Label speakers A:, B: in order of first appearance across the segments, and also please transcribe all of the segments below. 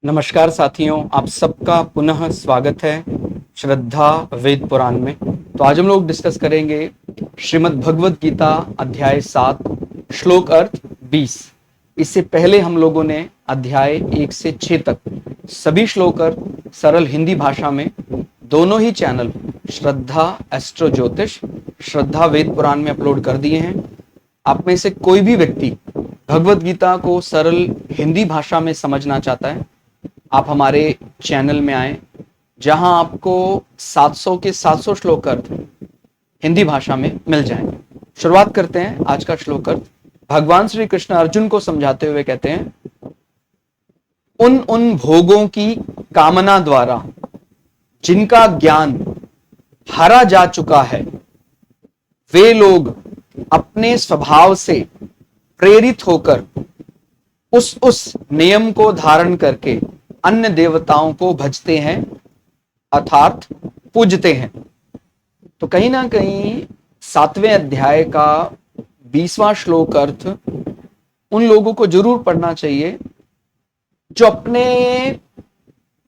A: नमस्कार साथियों, आप सबका पुनः स्वागत है श्रद्धा वेद पुराण में। तो आज हम लोग डिस्कस करेंगे श्रीमद् भगवद गीता अध्याय 7 श्लोक अर्थ 20। इससे पहले हम लोगों ने अध्याय 1 से 6 तक सभी श्लोक अर्थ सरल हिंदी भाषा में दोनों ही चैनल श्रद्धा एस्ट्रो ज्योतिष, श्रद्धा वेद पुराण में अपलोड कर दिए हैं। आप में से कोई भी व्यक्ति भगवद गीता को सरल हिंदी भाषा में समझना चाहता है, आप हमारे चैनल में आए, जहां आपको 700 के 700 श्लोक अर्थ हिंदी भाषा में मिल जाएंगे। शुरुआत करते हैं आज का श्लोक अर्थ। भगवान श्री कृष्ण अर्जुन को समझाते हुए कहते हैं, उन भोगों की कामना द्वारा जिनका ज्ञान हरा जा चुका है, वे लोग अपने स्वभाव से प्रेरित होकर उस नियम को धारण करके अन्य देवताओं को भजते हैं अर्थात पूजते हैं। तो कहीं ना कहीं 7वें अध्याय का 20वां श्लोक अर्थ उन लोगों को जरूर पढ़ना चाहिए जो अपने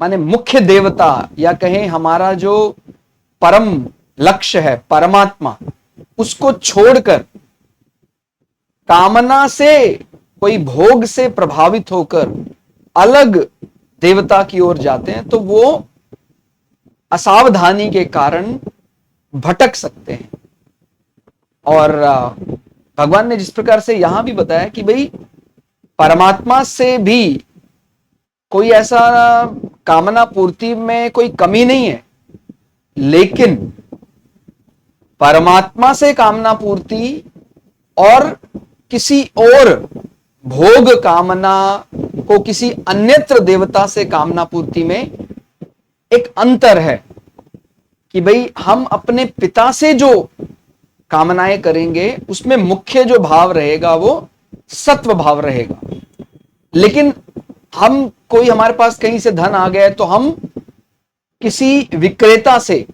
A: माने मुख्य देवता या कहें हमारा जो परम लक्ष्य है परमात्मा, उसको छोड़कर कामना से कोई भोग से प्रभावित होकर अलग देवता की ओर जाते हैं, तो वो असावधानी के कारण भटक सकते हैं। और भगवान ने जिस प्रकार से यहां भी बताया कि भाई परमात्मा से भी कोई ऐसा कामना पूर्ति में कोई कमी नहीं है, लेकिन परमात्मा से कामना पूर्ति और किसी और भोग कामना को किसी अन्यत्र देवता से कामना पूर्ति में एक अंतर है कि भाई हम अपने पिता से जो कामनाएं करेंगे उसमें मुख्य जो भाव रहेगा वो सत्व भाव रहेगा। लेकिन हम कोई हमारे पास कहीं से धन आ गया तो हम किसी विक्रेता से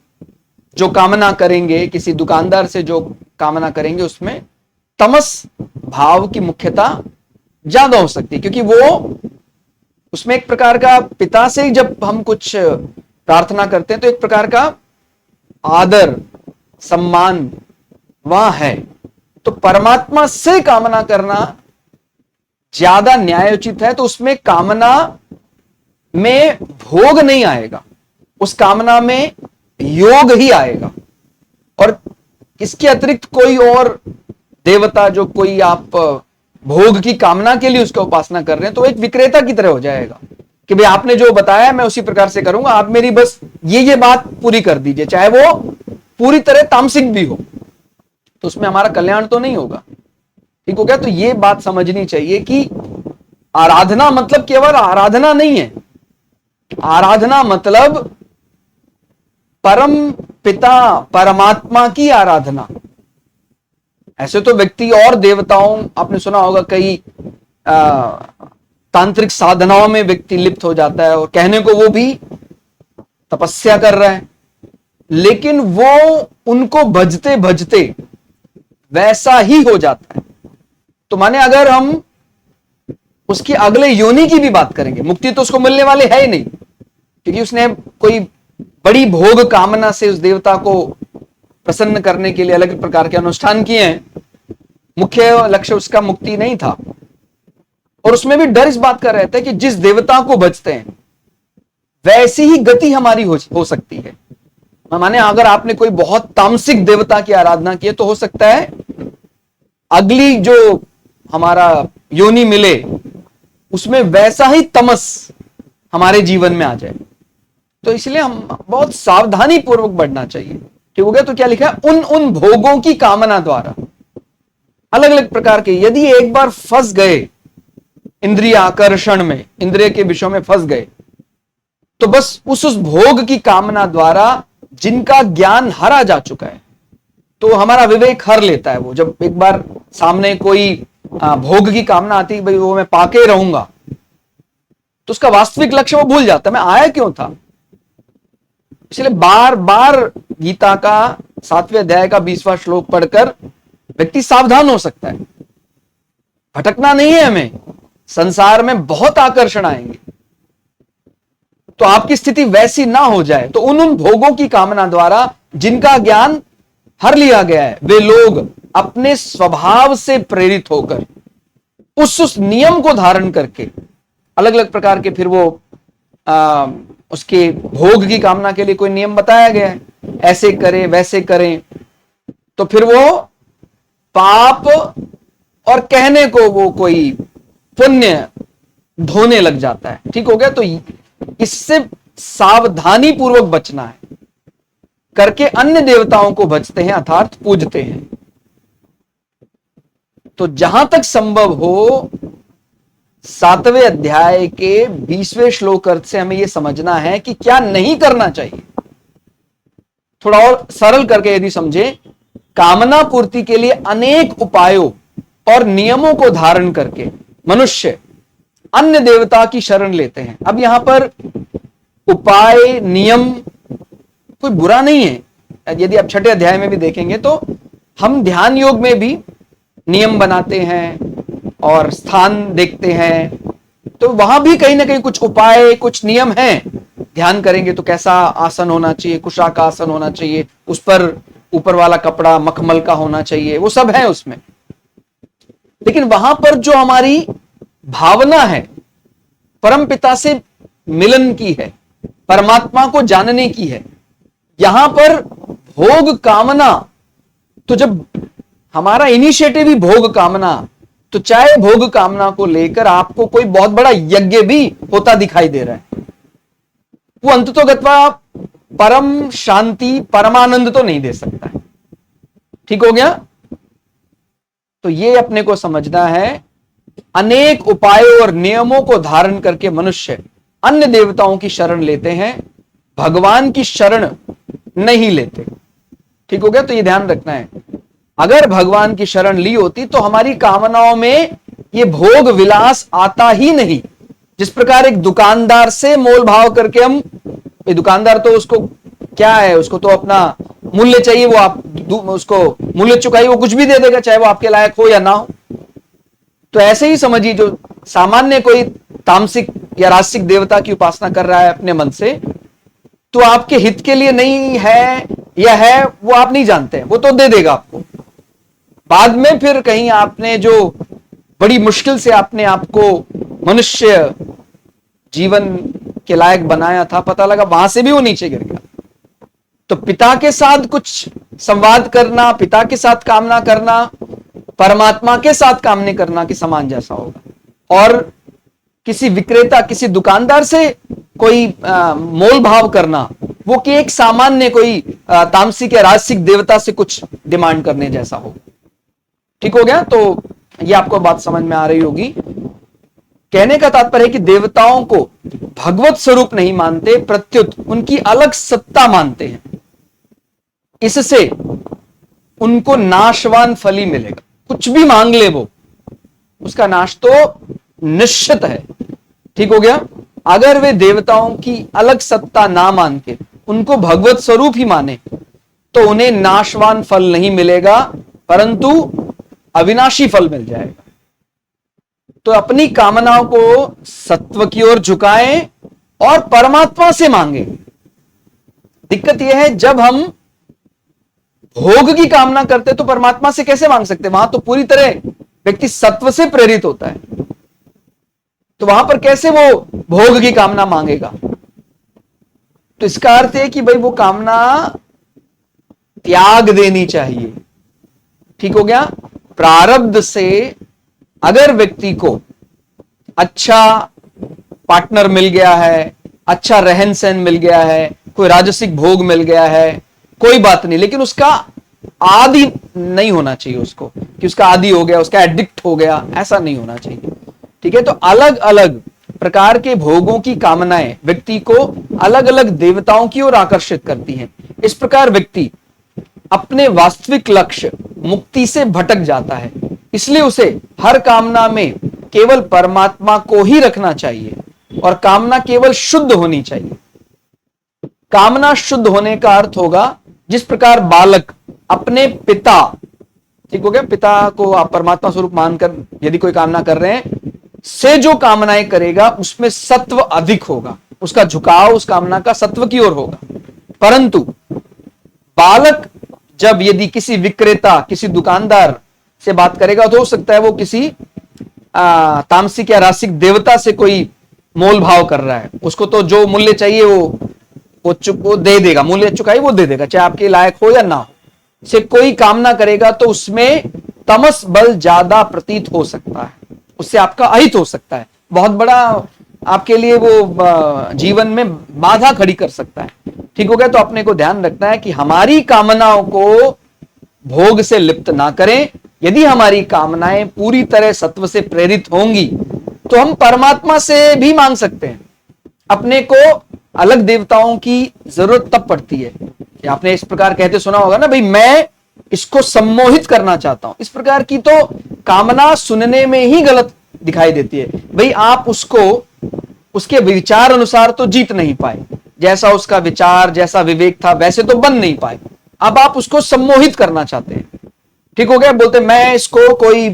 A: जो कामना करेंगे, किसी दुकानदार से जो कामना करेंगे, उसमें तमस भाव की मुख्यता ज्यादा हो सकती है, क्योंकि वो उसमें एक प्रकार का पिता से जब हम कुछ प्रार्थना करते हैं तो एक प्रकार का आदर सम्मान वहां है। तो परमात्मा से कामना करना ज्यादा न्यायोचित है। तो उसमें कामना में भोग नहीं आएगा, उस कामना में योग ही आएगा। और इसके अतिरिक्त कोई और देवता जो कोई आप भोग की कामना के लिए उसका उपासना कर रहे हैं तो एक विक्रेता की तरह हो जाएगा कि भाई आपने जो बताया मैं उसी प्रकार से करूंगा, आप मेरी बस ये बात पूरी कर दीजिए, चाहे वो पूरी तरह तामसिक भी हो, तो उसमें हमारा कल्याण तो नहीं होगा। ठीक हो गया। तो ये बात समझनी चाहिए कि आराधना मतलब केवल आराधना नहीं है। आराधना मतलब परम पिता परमात्मा की आराधना। ऐसे तो व्यक्ति और देवताओं, आपने सुना होगा कई तांत्रिक साधनाओं में व्यक्ति लिप्त हो जाता है और कहने को वो भी तपस्या कर रहा है, लेकिन वो उनको भजते भजते वैसा ही हो जाता है। तो माने अगर हम उसकी अगले योनि की भी बात करेंगे, मुक्ति तो उसको मिलने वाली है ही नहीं, क्योंकि उसने कोई बड़ी भोग कामना से उस देवता को प्रसन्न करने के लिए अलग प्रकार के अनुष्ठान किए हैं। मुख्य लक्ष्य उसका मुक्ति नहीं था। और उसमें भी डर इस बात का रहता है कि जिस देवता को भजते हैं वैसी ही गति हमारी हो सकती है। माने अगर आपने कोई बहुत तामसिक देवता की आराधना की है तो हो सकता है अगली जो हमारा योनि मिले उसमें वैसा ही तमस हमारे जीवन में आ जाए। तो इसलिए हम बहुत सावधानी पूर्वक बढ़ना चाहिए। ठीक हो गया। तो क्या लिखा है, उन भोगों की कामना द्वारा, अलग अलग प्रकार के। यदि एक बार फंस गए इंद्रिय आकर्षण में, इंद्रिय के विषयों में फंस गए, तो बस उस भोग की कामना द्वारा जिनका ज्ञान हरा जा चुका है, तो हमारा विवेक हर लेता है। वो जब एक बार सामने कोई भोग की कामना आती है, भाई वो मैं पाके रहूंगा, तो उसका वास्तविक लक्ष्य वो भूल जाता है, मैं आया क्यों था। इसलिए बार बार गीता का 7वें अध्याय का 20वां श्लोक पढ़कर व्यक्ति सावधान हो सकता है। भटकना नहीं है हमें। संसार में बहुत आकर्षण आएंगे, तो आपकी स्थिति वैसी ना हो जाए, तो उन भोगों की कामना द्वारा जिनका ज्ञान हर लिया गया है, वे लोग अपने स्वभाव से प्रेरित होकर उस नियम को धारण करके अलग अलग प्रकार के, फिर वो उसके भोग की कामना के लिए कोई नियम बताया गया है, ऐसे करें वैसे करें, तो फिर वो पाप और कहने को वो कोई पुण्य ढोने लग जाता है। ठीक हो गया? तो इससे सावधानी पूर्वक बचना है, करके अन्य देवताओं को भजते हैं अर्थात पूजते हैं। तो जहां तक संभव हो 7वें अध्याय के 20वें श्लोक अर्थ से हमें यह समझना है कि क्या नहीं करना चाहिए। थोड़ा और सरल करके यदि समझे, कामना पूर्ति के लिए अनेक उपायों और नियमों को धारण करके मनुष्य अन्य देवता की शरण लेते हैं। अब यहां पर उपाय नियम कोई बुरा नहीं है। यदि आप 6ठे अध्याय में भी देखेंगे तो हम ध्यान योग में भी नियम बनाते हैं और स्थान देखते हैं, तो वहां भी कहीं ना कहीं कुछ उपाय कुछ नियम हैं। ध्यान करेंगे तो कैसा आसन होना चाहिए, कुशा का आसन होना चाहिए, उस पर ऊपर वाला कपड़ा मखमल का होना चाहिए, वो सब है उसमें। लेकिन वहां पर जो हमारी भावना है परम पिता से मिलन की है, परमात्मा को जानने की है, यहां पर भोग कामना, तो जब हमारा इनिशिएटिव ही भोग कामना, तो चाहे भोग कामना को लेकर आपको कोई बहुत बड़ा यज्ञ भी होता दिखाई दे रहा है, वो अंततोगत्वा परम शांति परमानंद तो नहीं दे सकता है। ठीक हो गया? तो ये अपने को समझना है, अनेक उपायों और नियमों को धारण करके मनुष्य अन्य देवताओं की शरण लेते हैं, भगवान की शरण नहीं लेते। ठीक हो गया? तो ये ध्यान रखना है, अगर भगवान की शरण ली होती तो हमारी कामनाओं में ये भोग विलास आता ही नहीं। जिस प्रकार एक दुकानदार से मोल भाव करके हम, दुकानदार तो उसको क्या है, उसको तो अपना मूल्य चाहिए, वो आप उसको मूल्य चुकाइए, वो कुछ भी दे देगा, चाहे वो आपके लायक हो या ना हो। तो ऐसे ही समझिए, जो सामान्य कोई तामसिक या राजसिक देवता की उपासना कर रहा है अपने मन से, तो आपके हित के लिए नहीं है या है वो आप नहीं जानते हैं, वो तो दे देगा आपको। बाद में फिर कहीं आपने जो बड़ी मुश्किल से आपने आपको मनुष्य जीवन के लायक बनाया था, पता लगा वहां से भी वो नीचे गिर गया। तो पिता के साथ कुछ संवाद करना, पिता के साथ कामना करना, परमात्मा के साथ कामना करना के समान जैसा होगा। और किसी विक्रेता, किसी दुकानदार से कोई मोल भाव करना, वो कि एक सामान्य कोई तामसिक या राजसिक देवता से कुछ डिमांड करने जैसा हो। ठीक हो गया? तो ये आपको बात समझ में आ रही होगी। कहने का तात्पर्य है कि देवताओं को भगवत स्वरूप नहीं मानते, प्रत्युत उनकी अलग सत्ता मानते हैं। इससे उनको नाशवान फल ही मिलेगा। कुछ भी मांग ले वो, उसका नाश तो निश्चित है। ठीक हो गया? अगर वे देवताओं की अलग सत्ता ना मान के उनको भगवत स्वरूप ही माने, तो उन्हें नाशवान फल नहीं मिलेगा, परंतु अविनाशी फल मिल जाएगा। तो अपनी कामनाओं को सत्व की ओर झुकाएं और परमात्मा से मांगे। दिक्कत यह है, जब हम भोग की कामना करते तो परमात्मा से कैसे मांग सकते? वहां तो पूरी तरह व्यक्ति सत्व से प्रेरित होता है, तो वहां पर कैसे वो भोग की कामना मांगेगा? तो इसका अर्थ है कि भाई वो कामना त्याग देनी चाहिए। ठीक हो गया? प्रारब्ध से अगर व्यक्ति को अच्छा पार्टनर मिल गया है, अच्छा रहन सहन मिल गया है, कोई राजसिक भोग मिल गया है, कोई बात नहीं, लेकिन उसका आदि नहीं होना चाहिए, उसको कि उसका आदि हो गया, उसका एडिक्ट हो गया, ऐसा नहीं होना चाहिए। ठीक है? तो अलग अलग प्रकार के भोगों की कामनाएं व्यक्ति को अलग अलग देवताओं की ओर आकर्षित करती हैं। इस प्रकार व्यक्ति अपने वास्तविक लक्ष्य मुक्ति से भटक जाता है। इसलिए उसे हर कामना में केवल परमात्मा को ही रखना चाहिए और कामना केवल शुद्ध होनी चाहिए। कामना शुद्ध होने का अर्थ होगा, जिस प्रकार बालक अपने पिता, ठीक हो गया, पिता को आप परमात्मा स्वरूप मानकर यदि कोई कामना कर रहे हैं, से जो कामनाएं करेगा उसमें सत्व अधिक होगा, उसका झुकाव उस कामना का सत्व की ओर होगा। परंतु बालक जब यदि किसी विक्रेता, किसी दुकानदार से बात करेगा तो हो सकता है वो किसी तामसिक या रासिक देवता से कोई मोल भाव कर रहा है, उसको तो जो मूल्य चाहिए वो दे देगा, मूल्य चुकाई वो दे देगा, चाहे आपके लायक हो या ना हो। से कोई कामना करेगा तो उसमें तमस बल ज्यादा प्रतीत हो सकता है, उससे आपका अहित हो सकता है, बहुत बड़ा आपके लिए वो जीवन में बाधा खड़ी कर सकता है। ठीक हो गया? तो अपने को ध्यान रखना है कि हमारी कामनाओं को भोग से लिप्त ना करें। यदि हमारी कामनाएं पूरी तरह सत्व से प्रेरित होंगी तो हम परमात्मा से भी मांग सकते हैं। अपने को अलग देवताओं की जरूरत तब पड़ती है, आपने इस प्रकार कहते सुना होगा ना, भाई मैं इसको सम्मोहित करना चाहता हूं। इस प्रकार की तो कामना सुनने में ही गलत दिखाई देती है। भाई आप उसको उसके विचार अनुसार तो जीत नहीं पाए, जैसा उसका विचार, जैसा विवेक था वैसे तो बन नहीं पाए, अब आप उसको सम्मोहित करना चाहते हैं। ठीक हो गया? बोलते मैं इसको कोई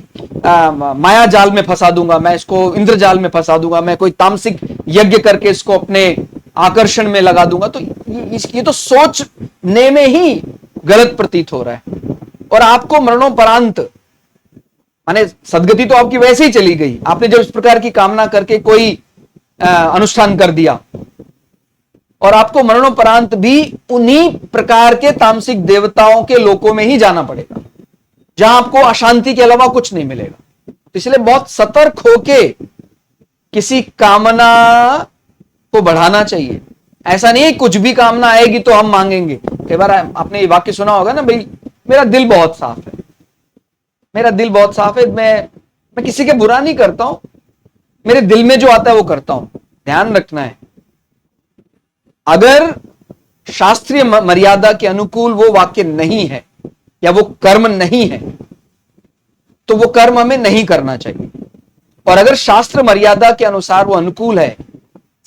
A: माया जाल में फंसा दूंगा, मैं इसको इंद्रजाल में फंसा दूंगा, मैं कोई तामसिक यज्ञ करके इसको अपने आकर्षण में लगा दूंगा। तो ये तो सोचने में ही गलत प्रतीत हो रहा है। और आपको मरणोपरांत, माने सदगति तो आपकी वैसे ही चली गई, आपने जब इस प्रकार की कामना करके कोई अनुष्ठान कर दिया, और आपको मरणोपरांत भी उन्हीं प्रकार के तामसिक देवताओं के लोकों में ही जाना पड़ेगा, जहां आपको अशांति के अलावा कुछ नहीं मिलेगा। तो इसलिए बहुत सतर्क होके किसी कामना को बढ़ाना चाहिए। ऐसा नहीं है कुछ भी कामना आएगी तो हम मांगेंगे। कई बार आपने ये वाक्य सुना होगा ना, भाई मेरा दिल बहुत साफ है, मेरा दिल बहुत साफ है, मैं किसी के बुरा नहीं करता हूं, मेरे दिल में जो आता है वो करता हूं। ध्यान रखना है, अगर शास्त्रीय मर्यादा के अनुकूल वो वाक्य नहीं है या वो कर्म नहीं है तो वो कर्म हमें नहीं करना चाहिए। और अगर शास्त्र मर्यादा के अनुसार वो अनुकूल है,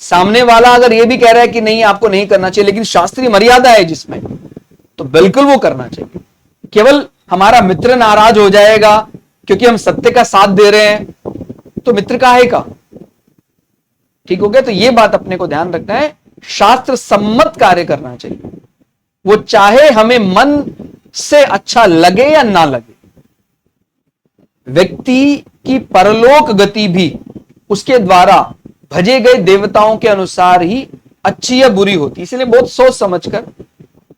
A: सामने वाला अगर ये भी कह रहा है कि नहीं आपको नहीं करना चाहिए, लेकिन शास्त्रीय मर्यादा है जिसमें, तो बिल्कुल वो करना चाहिए। केवल हमारा मित्र नाराज हो जाएगा क्योंकि हम सत्य का साथ दे रहे हैं तो मित्र काहे का? ठीक हो गया? तो ये बात अपने को ध्यान रखना है, शास्त्र सम्मत कार्य करना चाहिए, वो चाहे हमें मन से अच्छा लगे या ना लगे। व्यक्ति की परलोक गति भी उसके द्वारा भजे गए देवताओं के अनुसार ही अच्छी या बुरी होती, इसलिए बहुत सोच समझकर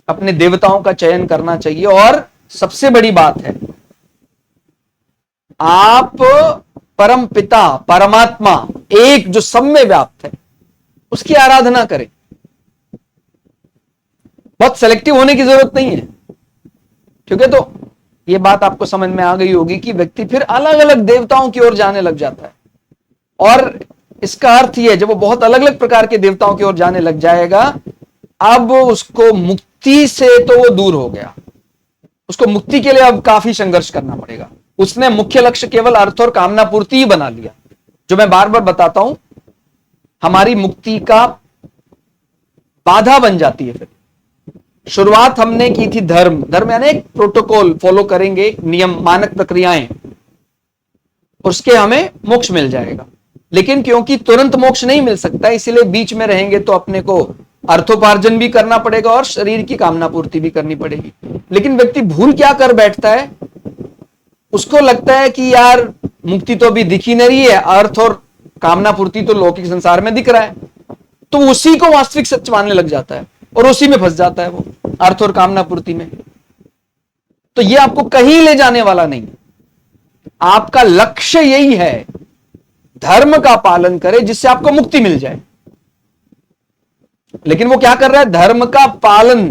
A: अपने देवताओं का चयन करना चाहिए। और सबसे बड़ी बात है, आप परम पिता परमात्मा एक जो सब में व्याप्त है उसकी आराधना करें। बहुत सेलेक्टिव होने की जरूरत नहीं है, ठीक है? तो यह बात आपको समझ में आ गई होगी कि व्यक्ति फिर अलग अलग देवताओं की ओर जाने लग जाता है। और इसका अर्थ यह है, जब वो बहुत अलग अलग प्रकार के देवताओं की ओर जाने लग जाएगा, अब उसको मुक्ति से तो वो दूर हो गया, उसको मुक्ति के लिए अब काफी संघर्ष करना पड़ेगा। उसने मुख्य लक्ष्य केवल अर्थ और कामना पूर्ति ही बना लिया, जो मैं बार बार बताता हूं हमारी मुक्ति का बाधा बन जाती है। फिर शुरुआत हमने की थी धर्म यानी एक प्रोटोकॉल फॉलो करेंगे, नियम मानक प्रक्रियाएं, उसके हमें मोक्ष मिल जाएगा। लेकिन क्योंकि तुरंत मोक्ष नहीं मिल सकता, इसीलिए बीच में रहेंगे तो अपने को अर्थोपार्जन भी करना पड़ेगा और शरीर की कामना पूर्ति भी करनी पड़ेगी। लेकिन व्यक्ति भूल क्या कर बैठता है, उसको लगता है कि यार मुक्ति तो अभी दिख ही नहीं रही है, अर्थ और कामना पूर्ति तो लौकिक संसार में दिख रहा है, तो उसी को वास्तविक सच मानने लग जाता है और उसी में फंस जाता है वो, अर्थ और कामना पूर्ति में। तो ये आपको कहीं ले जाने वाला नहीं। आपका लक्ष्य यही है, धर्म का पालन करे जिससे आपको मुक्ति मिल जाए। लेकिन वो क्या कर रहा है? धर्म का पालन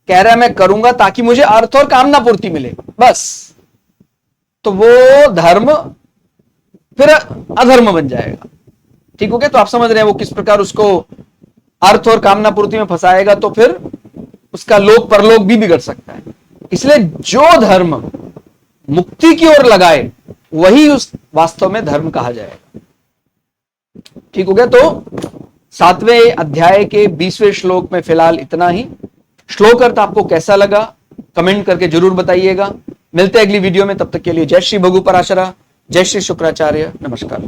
A: कह रहा है मैं करूंगा ताकि मुझे अर्थ और कामना पूर्ति मिले, बस। तो वो धर्म फिर अधर्म बन जाएगा। ठीक हो गया? तो आप समझ रहे हैं वो किस प्रकार उसको अर्थ और कामना पूर्ति में फंसाएगा, तो फिर उसका लोक परलोक भी बिगड़ सकता है। इसलिए जो धर्म मुक्ति की ओर लगाए वही उस वास्तव में धर्म कहा जाएगा। ठीक हो गया? तो 7वें अध्याय के 20वें श्लोक में फिलहाल इतना ही। श्लोक अर्थ आपको कैसा लगा कमेंट करके जरूर बताइएगा। मिलते हैं अगली वीडियो में, तब तक के लिए जय श्री भगु पराशरा, जय श्री शुक्राचार्य। नमस्कार।